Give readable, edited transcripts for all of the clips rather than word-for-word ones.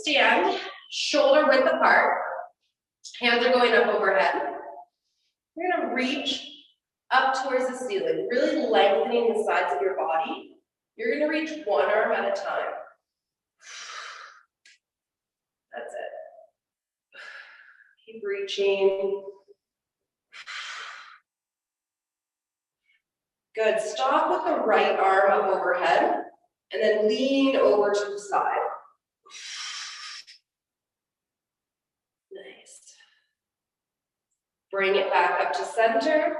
stand shoulder width apart. Hands are going up overhead. You're gonna reach up towards the ceiling, really lengthening the sides of your body. You're gonna reach one arm at a time. That's it. Keep reaching. Good, stop with the right arm up overhead, and then lean over to the side. Nice. Bring it back up to center.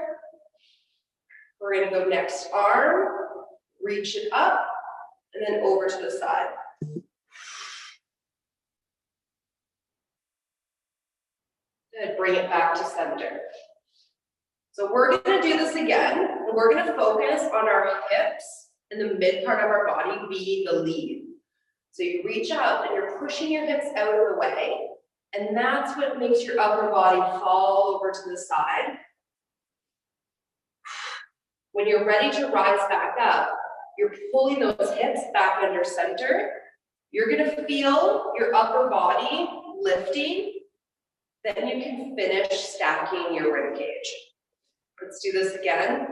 We're gonna go next arm, reach it up, and then over to the side. Good, bring it back to center. So we're gonna do this again, and we're gonna focus on our hips and the mid part of our body being the lead. So you reach up and you're pushing your hips out of the way, and that's what makes your upper body fall over to the side. When you're ready to rise back up, you're pulling those hips back under center. You're gonna feel your upper body lifting. Then you can finish stacking your rib cage. Let's do this again.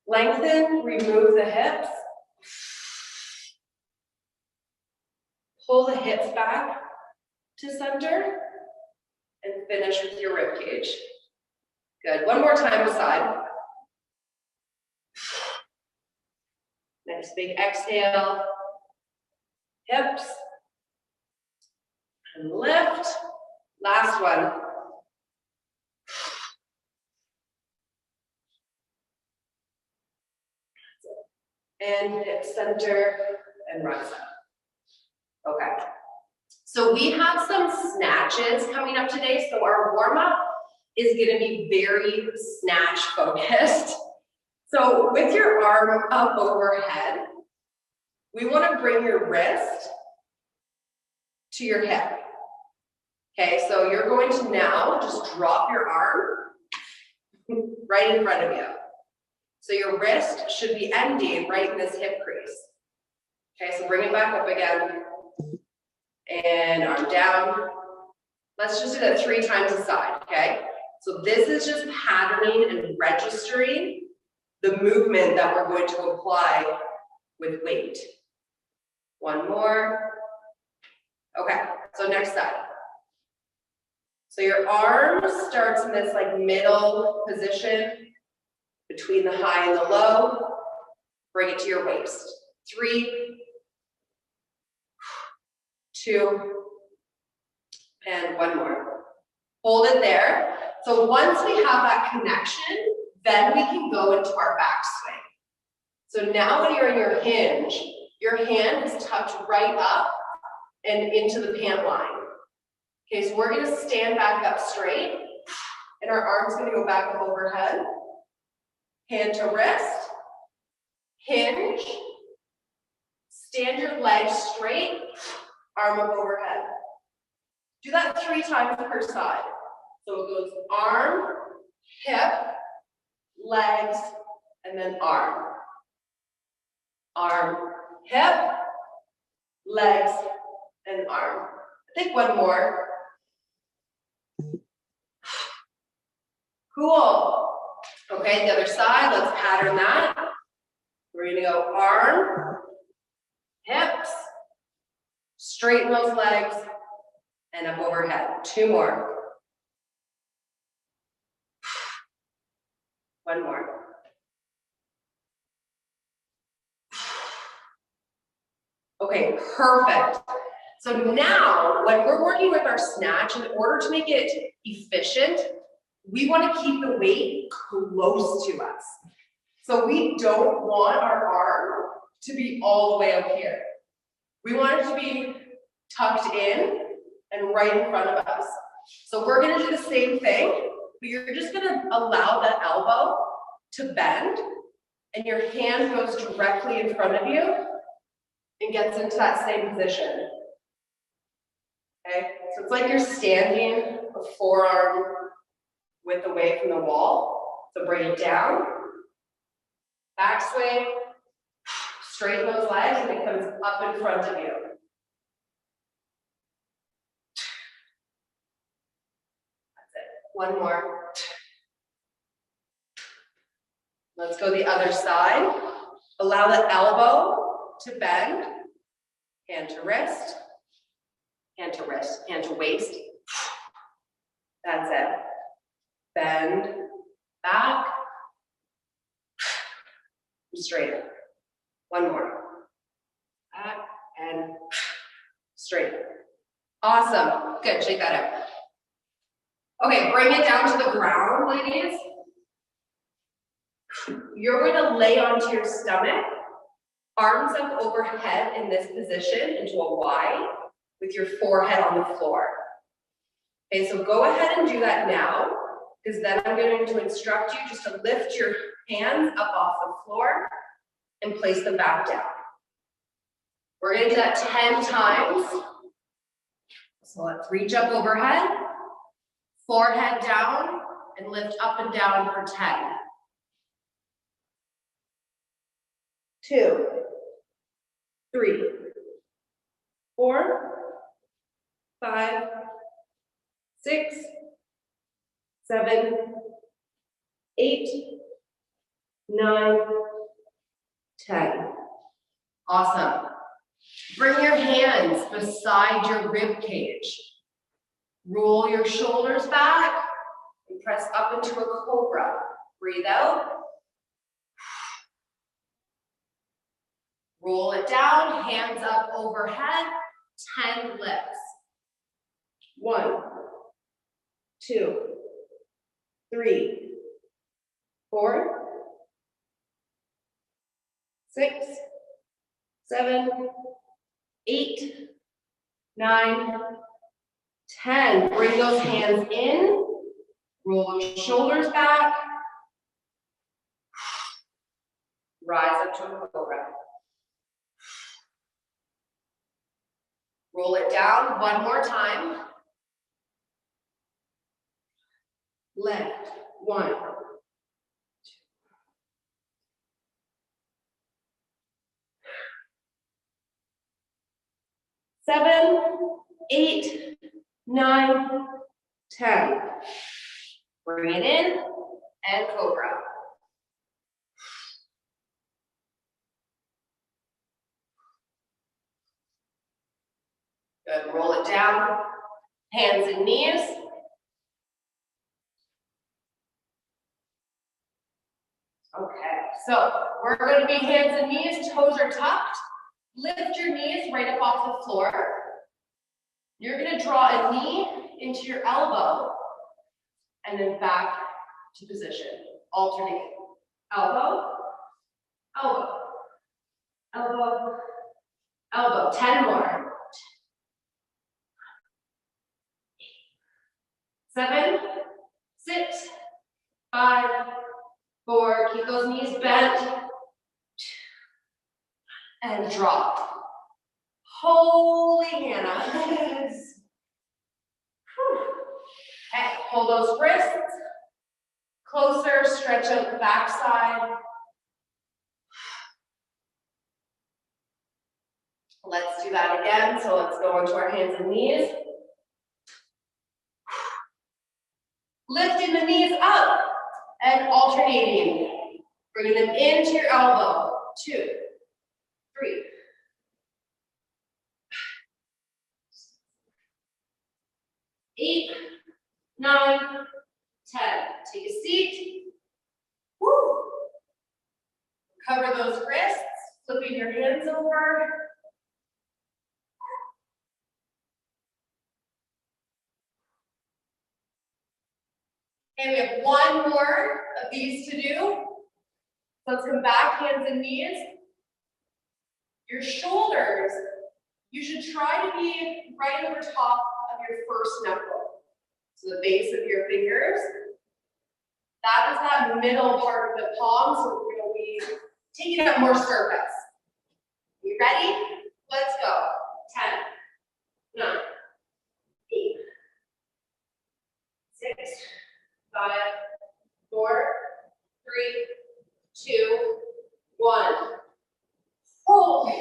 Lengthen, remove the hips. Pull the hips back to center and finish with your rib cage. Good, one more time side. Nice big exhale. Hips. And lift. Last one. And hip center and rise up. Okay. So we have some snatches coming up today. So our warm-up is going to be very snatch focused. So with your arm up overhead, we want to bring your wrist to your hip. Okay, so you're going to now just drop your arm right in front of you. So your wrist should be ending right in this hip crease. Okay, so bring it back up again. And arm down. Let's just do that 3 times a side, okay? So this is just patterning and registering the movement that we're going to apply with weight. One more. Okay, so next side. So your arm starts in this like middle position between the high and the low. Bring it to your waist. 3, 2, and 1 more. Hold it there. So once we have that connection, then we can go into our back swing. So now when you're in your hinge, your hand is tucked right up and into the pant line. Okay, so we're gonna stand back up straight, and our arm's gonna go back up overhead. Hand to wrist, hinge, stand your legs straight, arm up overhead. Do that 3 times per side. So it goes arm, hip, legs, and then arm. Arm, hip, legs, and arm. I think 1 more. Cool. Okay, the other side, let's pattern that. We're gonna go arm, hips, straighten those legs, and up overhead. 2 more. 1 more. Okay, perfect. So now, when we're working with our snatch, in order to make it efficient, we want to keep the weight close to us. So we don't want our arm to be all the way up here. We want it to be tucked in and right in front of us. So we're going to do the same thing, but you're just going to allow that elbow to bend, and your hand goes directly in front of you and gets into that same position. Okay, so it's like you're standing a forearm width away from the wall. So bring it down, back swing, straighten those legs, and it comes up in front of you. One more. Let's go the other side. Allow the elbow to bend. Hand to wrist. Hand to wrist. Hand to waist. That's it. Bend back. Straight. One more. Back and straight. Awesome. Good. Shake that out. Okay, bring it down to the ground, ladies. You're going to lay onto your stomach, arms up overhead in this position into a Y with your forehead on the floor. Okay, so go ahead and do that now, because then I'm going to instruct you just to lift your hands up off the floor and place them back down. We're going to do that 10 times. So let's reach up overhead, forehead down, and lift up and down for 10. 2, 3, 4, 5, 6, 7, 8, 9, 10. Awesome. Bring your hands beside your rib cage. Roll your shoulders back and press up into a cobra. Breathe out. Roll it down, hands up overhead, 10 lifts. 1, 2, 3, 4, 6, 7, 8, 9, 10. Bring those hands in, roll your shoulders back, rise up to a cobra. Roll it down one more time. Lift. 1, 2, 7, 8, 9, 10. Bring it in and cobra. Good. Roll it down. Hands and knees. Okay, so we're going to be hands and knees, toes are tucked. Lift your knees right up off the floor. You're going to draw a knee into your elbow and then back to position. Alternate. Elbow, elbow, elbow, elbow. 10 more. 7, 6, 5, 4. Keep those knees bent. And drop. Holy Hannah. Okay, pull those wrists closer, stretch out the backside. Let's do that again. So let's go into our hands and knees. Lifting the knees up and alternating. Bringing them into your elbow. 2, 3. 8, 9, 10. Take a seat. Woo. Cover those wrists, flipping your hands over. And we have one more of these to do. Let's come back, hands and knees. Your shoulders, you should try to be right over top of your first knuckle. So the base of your fingers. That is that middle part of the palm, so we're going to be taking up more surface. You ready? Let's go. 10, 9, 8, 6, 5, 4, 3, 2, 1. Hold.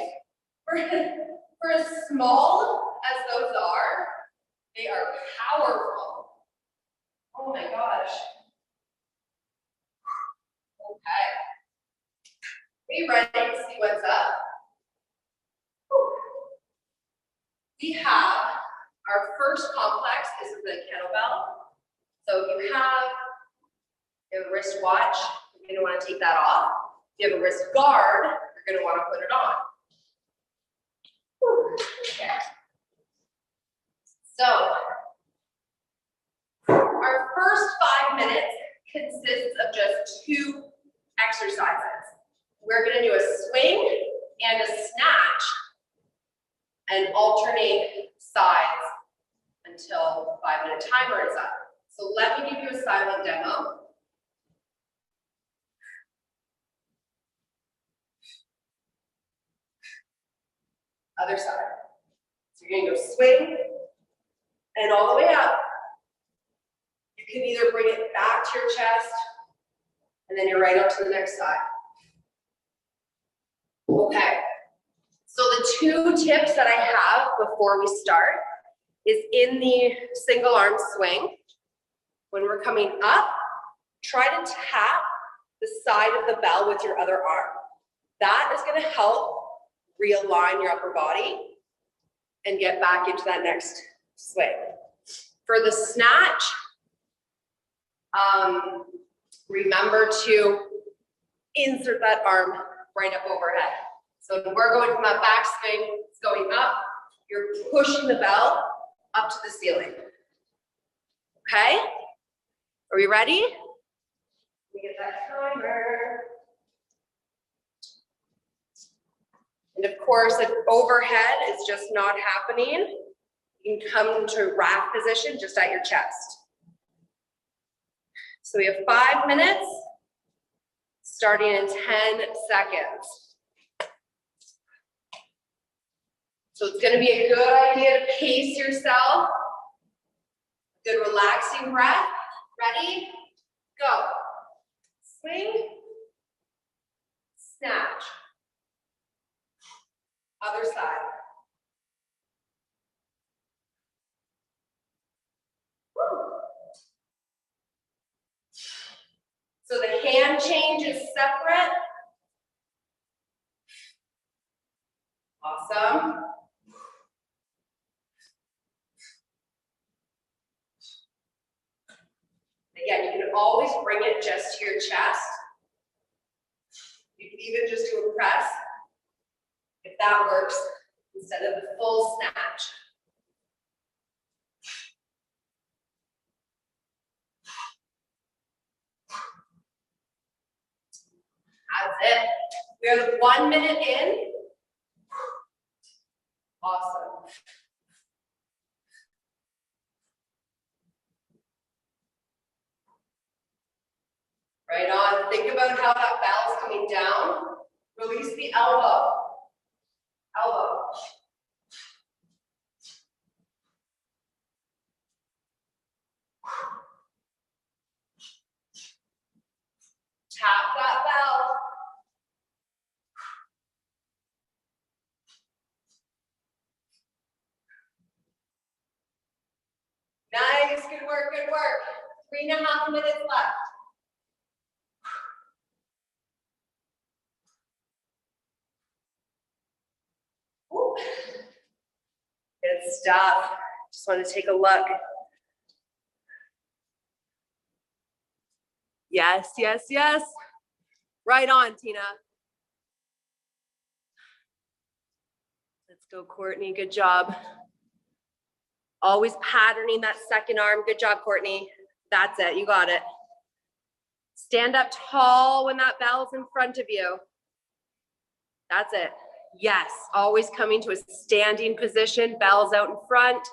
For as small as those are, they are powerful. Oh my we have our first complex is with the kettlebell. So you have a wristwatch, you're going to want to take that off. If you have a wrist guard, you're going to want to put it on. Okay. So our first 5 minutes consists of just 2 exercises. We're going to do a swing and a snatch and alternate sides until 5-minute timer is up. So let me give you a silent demo. Other side. So you're going to go swing and all the way up. You can either bring it back to your chest and then you're right up to the next side. Okay. So the 2 tips that I have before we start is in the single arm swing. When we're coming up, try to tap the side of the bell with your other arm. That is going to help realign your upper body and get back into that next swing. For the snatch, remember to insert that arm right up overhead. So we're going from that back swing, it's going up, you're pushing the bell up to the ceiling. Okay? Are we ready? Let me get that timer. And of course, if overhead is just not happening, you can come to rack position just at your chest. So we have 5 minutes, starting in 10 seconds. So it's going to be a good idea to pace yourself. Good relaxing breath. Ready? Go. Swing. Snatch. Other side. Woo. So the hand change is separate. Awesome. Again, you can always bring it just to your chest. You can even just do a press, if that works, instead of the full snatch. That's it. We are 1 minute in. Awesome. Right on. Think about how that bell is coming down. Release the elbow. Elbow. Tap that bell. Nice. Good work. Good work. 3.5 minutes left. Good stuff. Just want to take a look. Yes, yes, yes. Right on, Tina. Let's go, Courtney. Good job. Always patterning that second arm. Good job, Courtney. That's it. You got it. Stand up tall when that bell's in front of you. That's it. Yes, always coming to a standing position, bells out in front.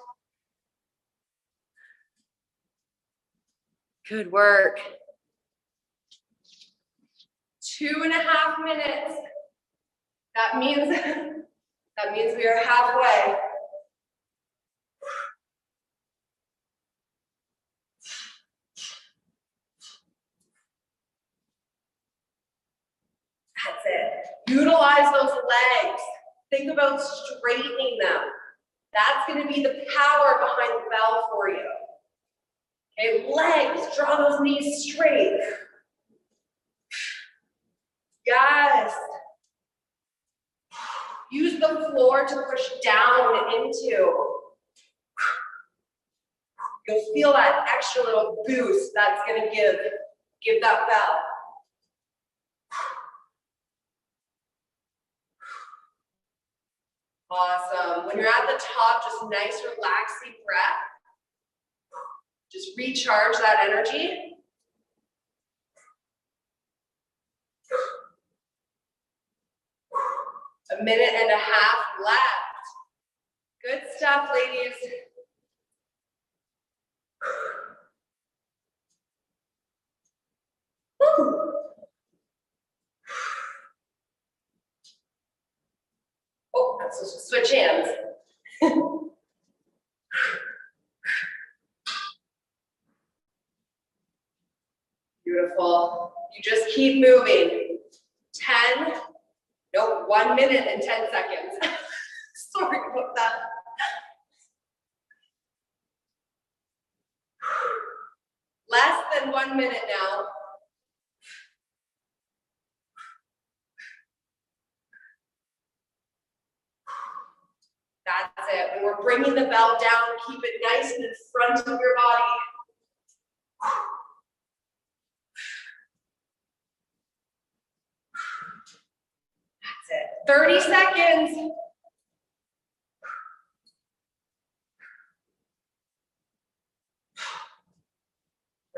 Good work. 2.5 minutes. That means we are halfway. That's it. Utilize those legs. Think about straightening them. That's going to be the power behind the bell for you. Okay, legs, draw those knees straight. Yes. Use the floor to push down into. You'll feel that extra little boost that's gonna give that bell. Awesome. When you're at the top, just nice relaxing breath. Just recharge that energy. A minute and a half left. Good stuff, ladies. Woo. Oh, let's switch hands. Beautiful. You just keep moving. 1 minute and 10 seconds. Sorry about that. Less than 1 minute now. That's it. When we're bringing the bell down, keep it nice and in front of your body. That's it. 30 seconds.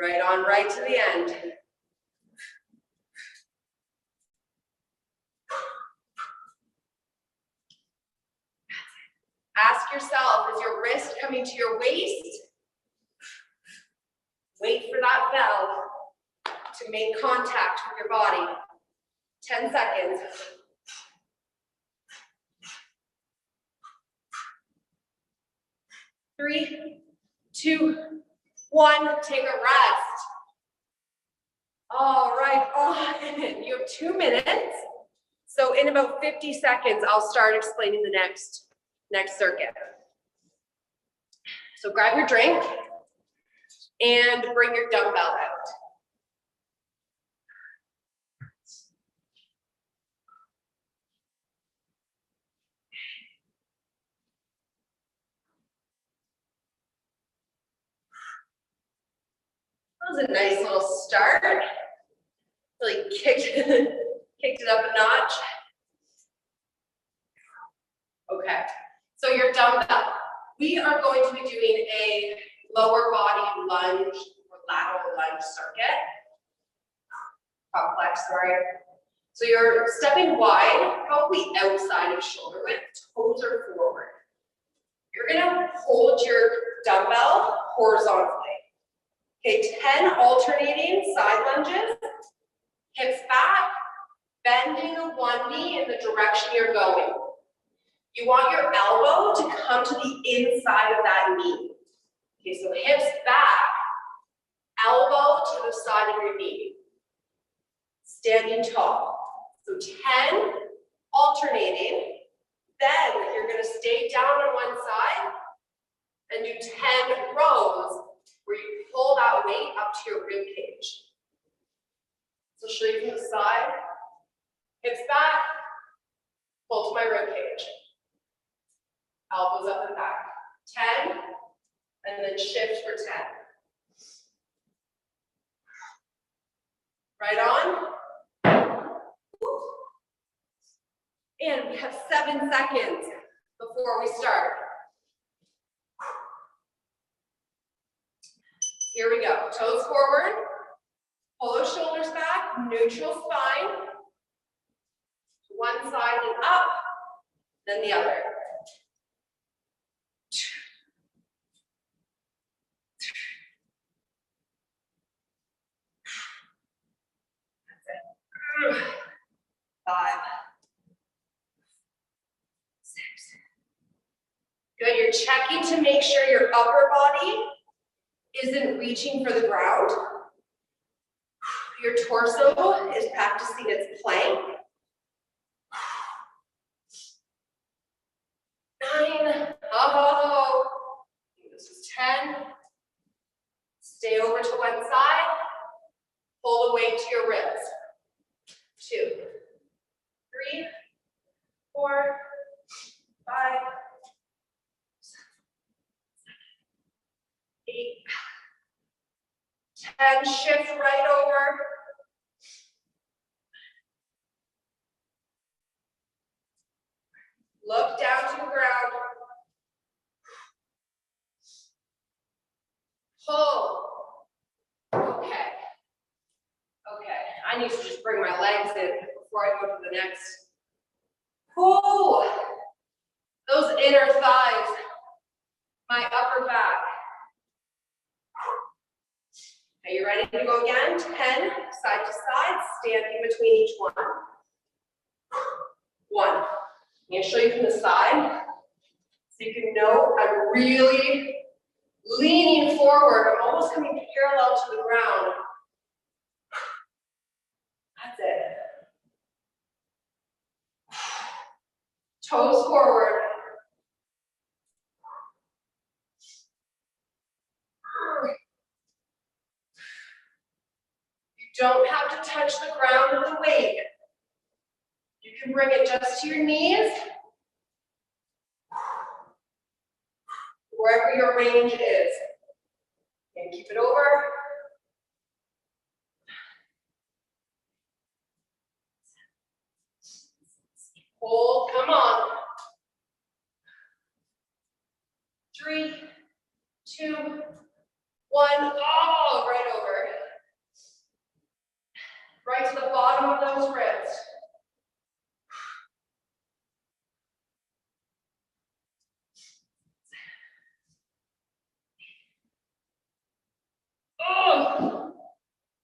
Right on, right to the end. Ask yourself, is your wrist coming to your waist? Wait for that bell to make contact with your body. 10 seconds. Three, two, one. Take a rest. All right, on. You have 2 minutes. So in about 50 seconds, I'll start explaining the next circuit. So grab your drink and bring your dumbbell out. That was a nice little start. Really kicked it up a notch. Okay, so your dumbbell. We are going to be doing a lower body lunge or lateral lunge circuit. Complex, sorry. So you're stepping wide, probably outside of shoulder width, toes are forward. You're gonna hold your dumbbell horizontally. Okay, 10 alternating side lunges, hips back, bending one knee in the direction you're going. You want your elbow to come to the inside of that knee. Okay, so hips back, elbow to the side of your knee. Standing tall. So 10 alternating. Then you're gonna stay down on one side and do 10 rows where you pull that weight up to your rib cage. So show you from the side, hips back, pull to my rib cage. Elbows up and back. 10, and then shift for 10. Right on. And we have 7 seconds before we start. Here we go. Toes forward. Pull those shoulders back. Neutral spine. One side and up, then the other. That's it. 5, 6. Good, you're checking to make sure your upper body isn't reaching for the ground. Your torso is practicing its plank. 9, oh, this is 10. Stay over to one side. Pull the weight to your ribs. 2, 3, 4, 5, 8, 10, shift right over. Look down to the ground. Pull. Okay. Okay. I need to just bring my legs in before I go to the next. Pull. Those inner thighs. My upper back. Are you ready to go again? 10, side to side, standing between each one. 1. I'm going to show you from the side, so you can know I'm really leaning forward. I'm almost coming parallel to the ground. That's it. Toes forward. You don't have to touch the ground with the weight. You can bring it just to your knees, wherever your range is. And keep it over. Hold, come on. 3, 2, 1, oh, right over. Right to the bottom of those ribs. Oh,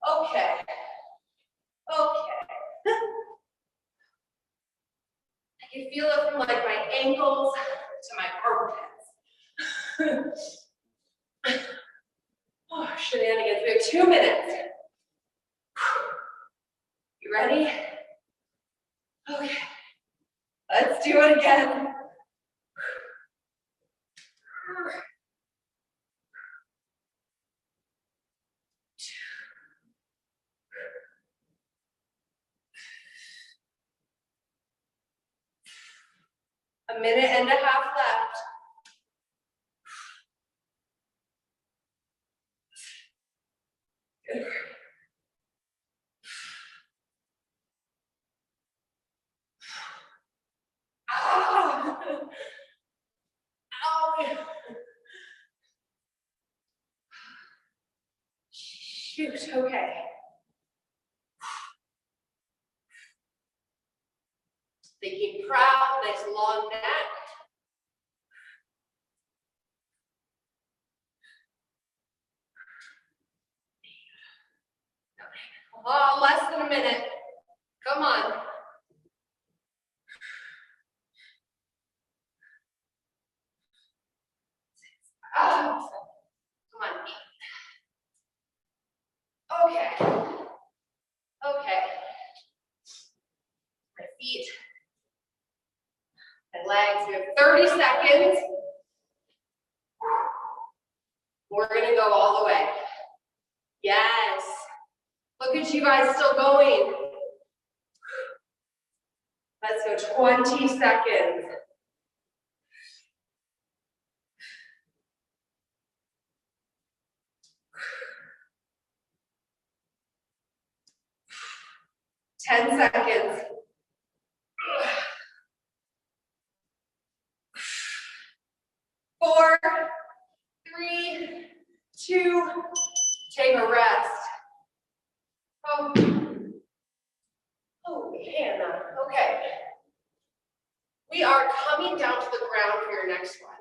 okay. Okay. I can feel it from like my ankles to my armpits. Oh, shenanigans. We have 2 minutes. You ready? Okay. Let's do it again. A minute and a half left. Good. Ah. Ow. Shoot, okay. Thinking proud, nice long neck. Oh, less than a minute. Come on. Oh, come on. Okay. Okay. My feet, my legs. We have 30 seconds. We're gonna go all the way. Yes. Look at you guys still going. Let's go 20 seconds. Ten seconds. 4, 3, 2, take a rest. Oh, Hannah. Okay. We are coming down to the ground for your next one.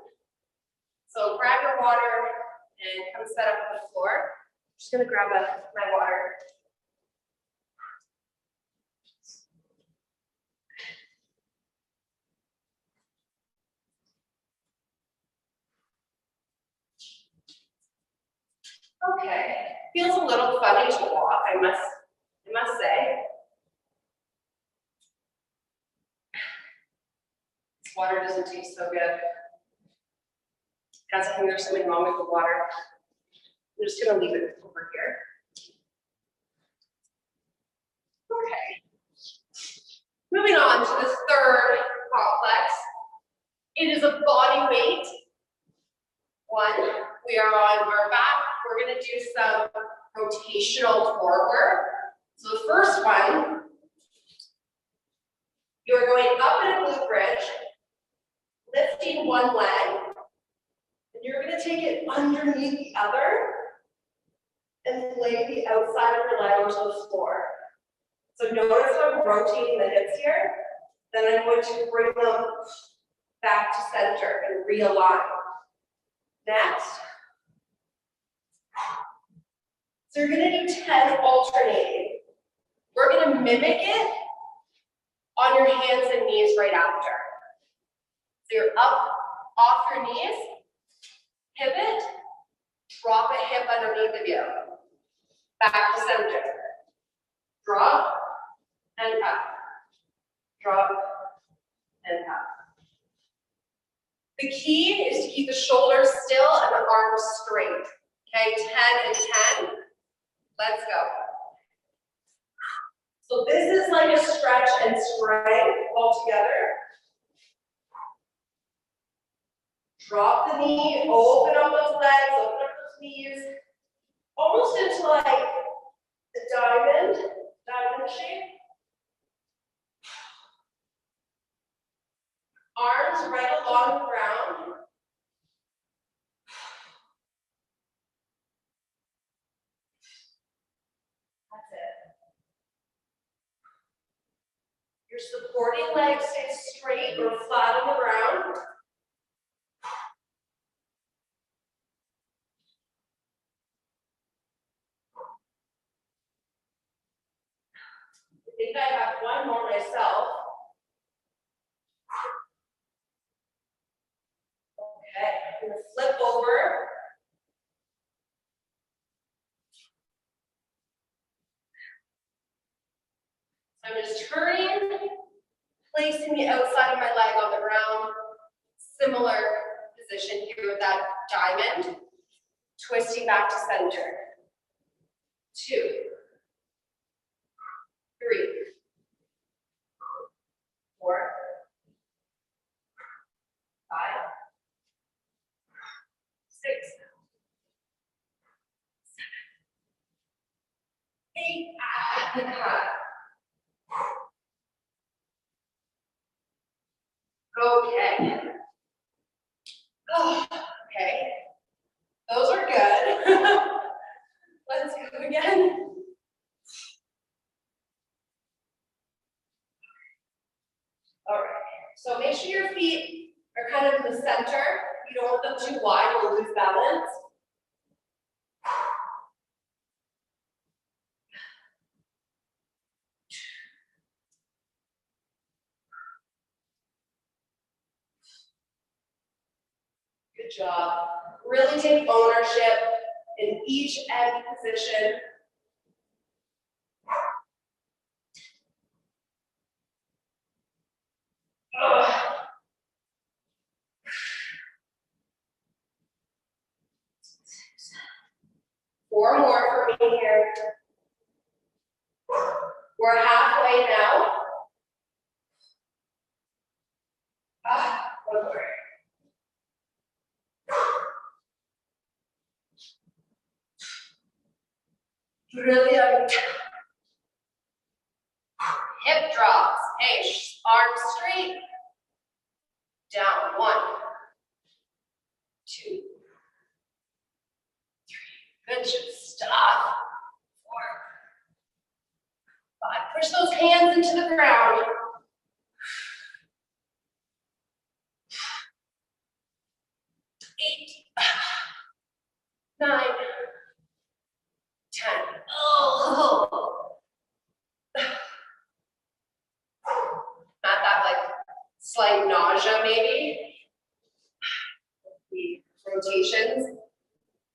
So grab your water and come set up on the floor. I'm just gonna grab my water. Okay, feels a little funny to walk, I must say. This water doesn't taste so good. Guys, I think there's something wrong with the water. I'm just gonna leave it over here. Okay. Moving on to this third complex. It is a body weight. One, we are on our back. We're gonna do some rotational core work. So the first one, you're going up in a glute bridge, lifting one leg, and you're gonna take it underneath the other and lay the outside of your leg onto the floor. So notice how I'm rotating the hips here. Then I'm going to bring them back to center and realign. Next. So you're gonna do 10 alternating. We're gonna mimic it on your hands and knees right after. So you're up off your knees, pivot, drop a hip underneath of you. Back to center. Drop and up. Drop and up. The key is to keep the shoulders still and the arms straight. Okay, 10 and 10. Let's go. So this is like a stretch and strength all together. Drop the knee, open up those legs, open up those knees, almost into like a diamond shape. Arms right along the ground. That's it. Your supporting leg stays straight or flat on the ground. I think I have one more myself. Okay, I'm gonna flip over. I'm just turning, placing the outside of my leg on the ground. Similar position here with that diamond. Twisting back to center. 2, 3, 4, 5, 6, 7, 8, and high. Okay. Oh, okay. Those are good. Let's go again. All right. So make sure your feet are kind of in the center. You don't want them too wide, you'll lose balance. Good job. Really take ownership in each end position. Ugh. 4 more for me here. We're halfway now. One more. Brilliant. Hip drops. Hey, arms straight. Down. 1, 2, 3. Good stuff. 4, 5. Push those hands into the ground. 8, 9, 10. Oh. Not that like slight nausea maybe. The rotations.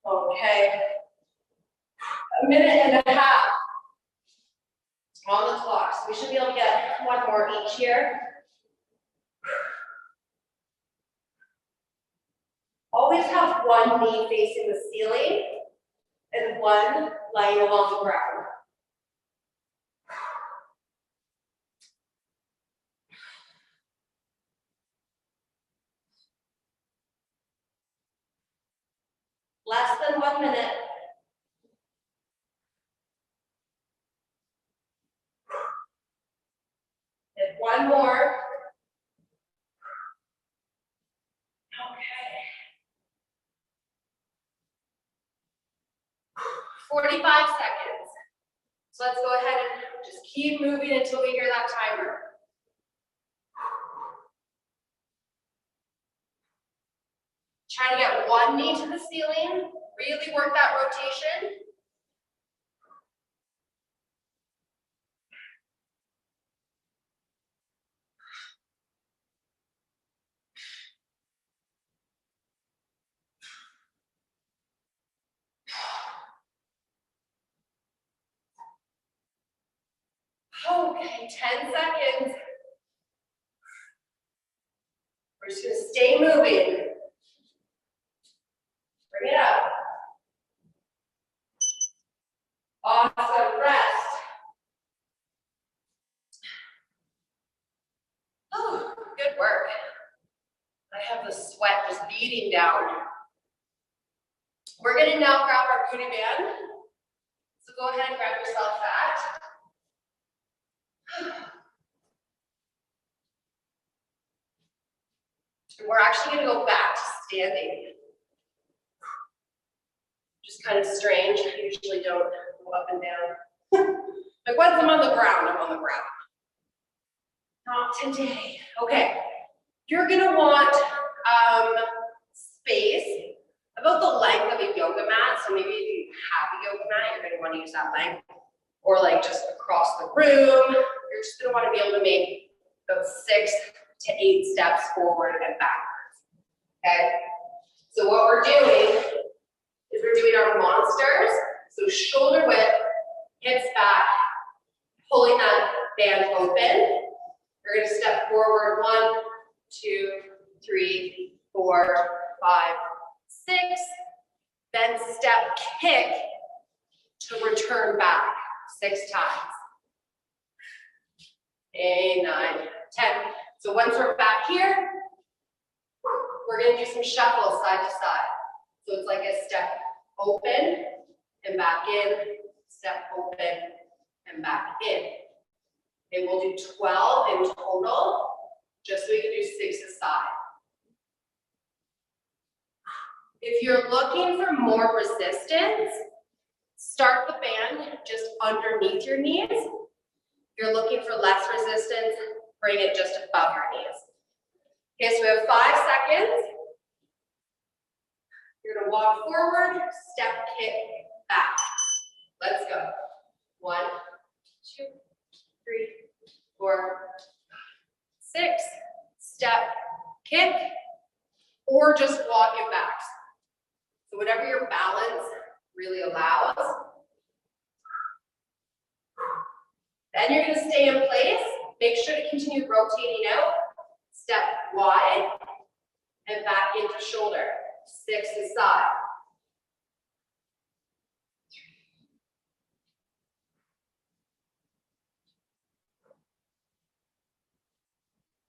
Okay. A minute and a half on the clock. So we should be able to get 1 more each here. Always have one knee facing the ceiling and one lying along the ground. Less than 1 minute. And one more. Okay. 45 seconds. So let's go ahead and just keep moving until we hear that timer. Try to get one knee to the ceiling. Really work that rotation. Okay, 10 seconds. We're just gonna stay moving. Bring it up. Awesome, rest. Oh, good work. I have the sweat just beating down. We're gonna now grab our booty band. So go ahead and grab yourself that. And we're actually gonna go back to standing. Just kind of strange. I usually don't go up and down. Like once I'm on the ground, I'm on the ground. Not today. Okay. You're gonna want space about the length of a yoga mat. So maybe if you have a yoga mat, you're gonna want to use that length. Or like just across the room. You're just gonna want to be able to make about 6 to 8 steps forward and backwards. Okay? So what we're doing is we're doing our monsters. So shoulder width, hips back, pulling that band open. We're going to step forward 1, 2, 3, 4, 5, 6. Then step kick to return back 6 times. 8, 9, 10. So once we're back here, we're going to do some shuffles side to side. So it's like a step open and back in, step open and back in. And we'll do 12 in total, just so we can do 6 aside. If you're looking for more resistance, start the band just underneath your knees. If you're looking for less resistance, bring it just above your knees. Okay, so we have 5 seconds. You're gonna walk forward, step, kick, back. Let's go. 1, 2, 3, 4, 6. Step, kick, or just walk it back. So whatever your balance really allows. Then you're gonna stay in place. Make sure to continue rotating out. Step wide and back into shoulder. 6 aside.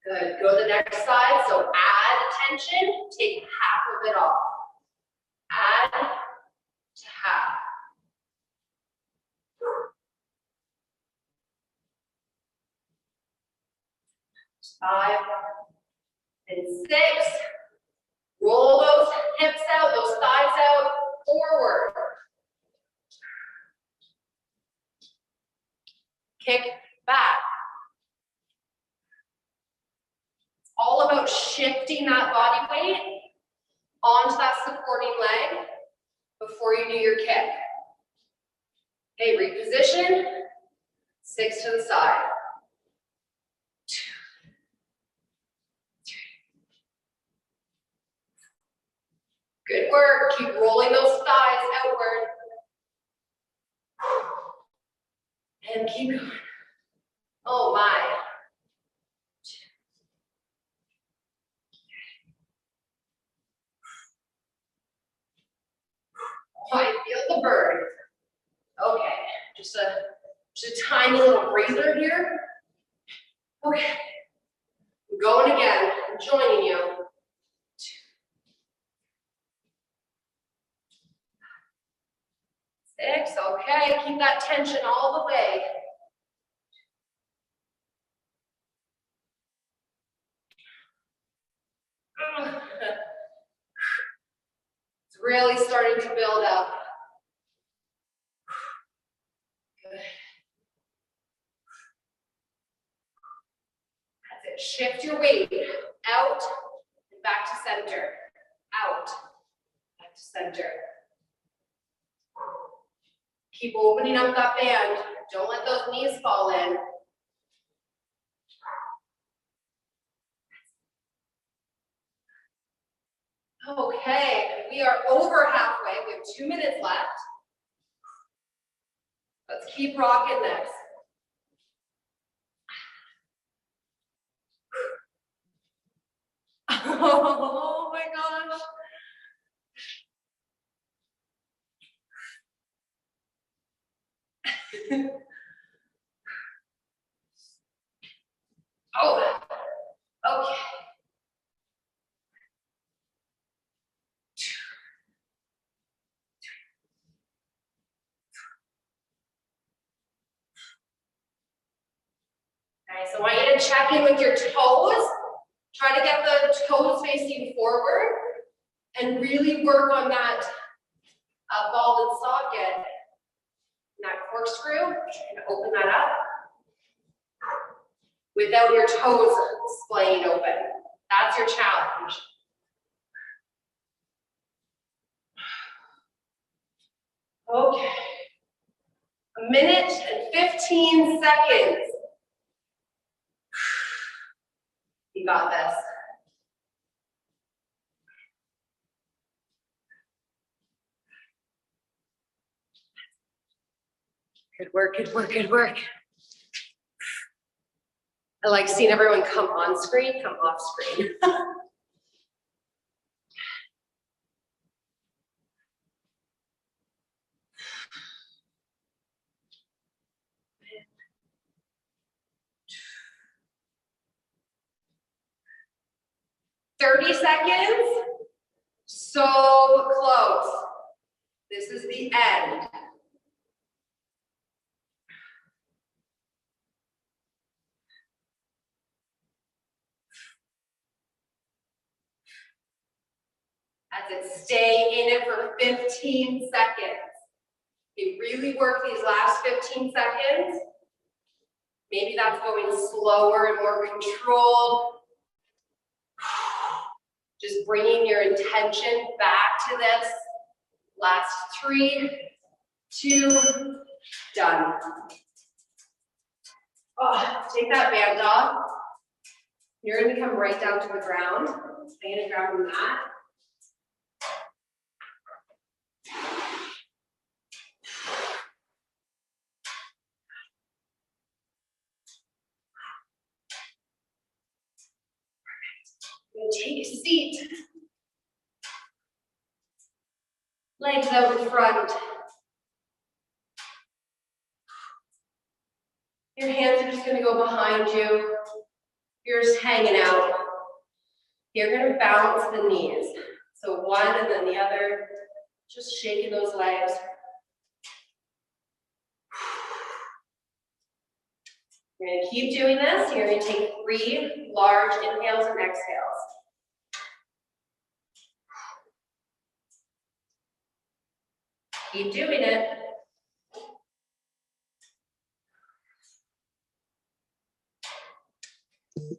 Good. Go to the next side. So add tension, take half of it off. Add to half. 5 and 6. Roll those hips out, those thighs out, forward. Kick back. It's all about shifting that body weight onto that supporting leg before you do your kick. Okay, reposition. 6 to the side. 2, 3. Good work. Keep rolling those thighs outward. And keep going. Oh my. 2. Oh, I feel the burn. Okay, just a tiny little breather here. Okay, I'm going again. I'm joining you. 2. 6, okay, keep that tension all the way. It's really starting to build up. Good. That's it. Shift your weight out and back to center. Out, back to center. Keep opening up that band. Don't let those knees fall in. Okay, we are over halfway. We have 2 minutes left. Let's keep rocking this. Oh my gosh. Oh, okay. Nice. I want you to check in with your toes. Try to get the toes facing forward and really work on that ball and socket, and that corkscrew, and open that up without your toes splaying open. That's your challenge. Okay. 1 minute and 15 seconds. You got this. Good work, good work, good work. I like seeing everyone come on screen, come off screen. 30 seconds. So close. This is the end. That's it. Stay in it for 15 seconds. You really work these last 15 seconds. Maybe that's going slower and more controlled. Just bringing your intention back to this. Last 3, 2, done. Oh, take that band off. You're going to come right down to the ground. I'm going to grab a mat. Take a seat. Legs out in front. Your hands are just going to go behind you. You're just hanging out. You're going to bounce the knees. So one and then the other. Just shaking those legs. You're going to keep doing this. You're going to take 3 large inhales and exhales. Keep doing it.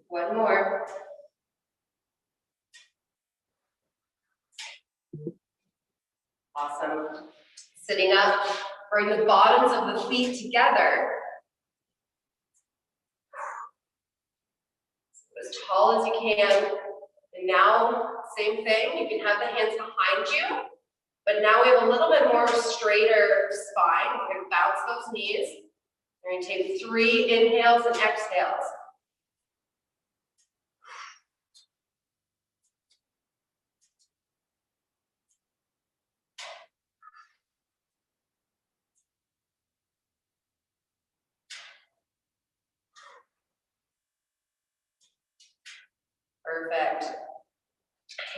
One more. Awesome. Sitting up, bring the bottoms of the feet together. As tall as you can. And now, same thing. You can have the hands behind you. But now we have a little bit more straighter spine. We're going to bounce those knees. We're going to take 3 inhales and exhales. Perfect.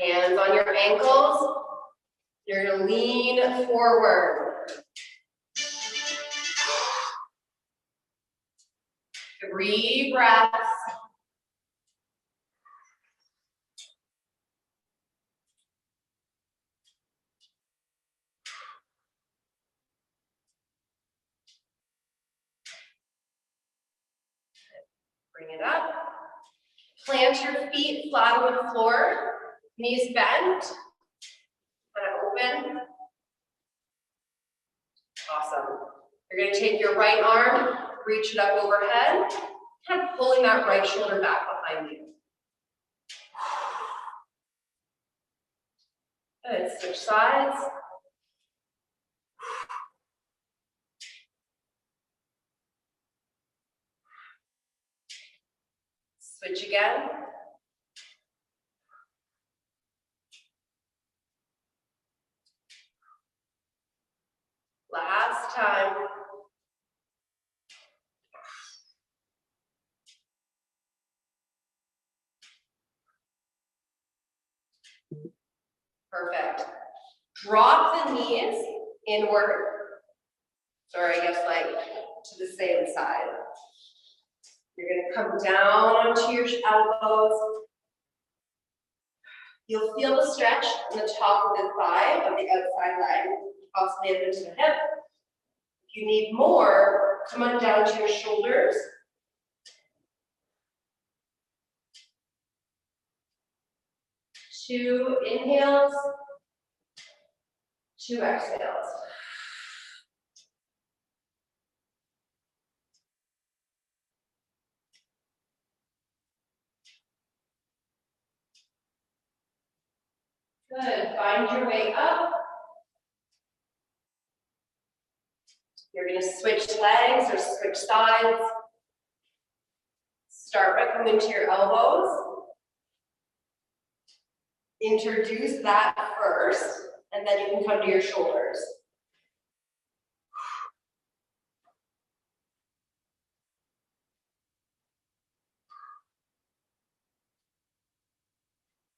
Hands on your ankles. You're going to lean forward. 3 breaths. Bring it up. Plant your feet flat on the floor, knees bent, kind of open. Awesome. You're going to take your right arm, reach it up overhead, kind of pulling that right shoulder back behind you. Good. Switch sides. Switch again. Last time. Perfect. Drop the knees inward. Sorry, I guess like to the same side. You're going to come down onto your elbows. You'll feel the stretch on the top of the thigh, of the outside leg, possibly up into the hip. If you need more, come on down to your shoulders. Two inhales, 2 exhales. Good. Find your way up. You're going to switch legs or switch sides. Start by coming to your elbows. Introduce that first, and then you can come to your shoulders.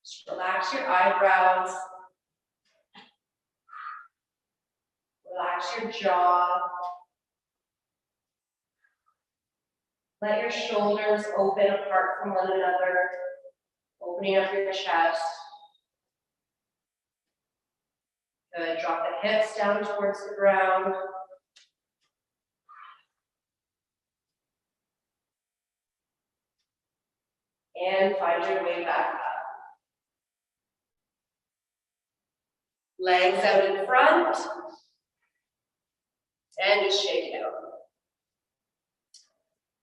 Just relax your eyebrows. Relax your jaw. Let your shoulders open apart from one another, opening up your chest. Good. Drop the hips down towards the ground. And find your way back up. Legs out in front. And just shake it out.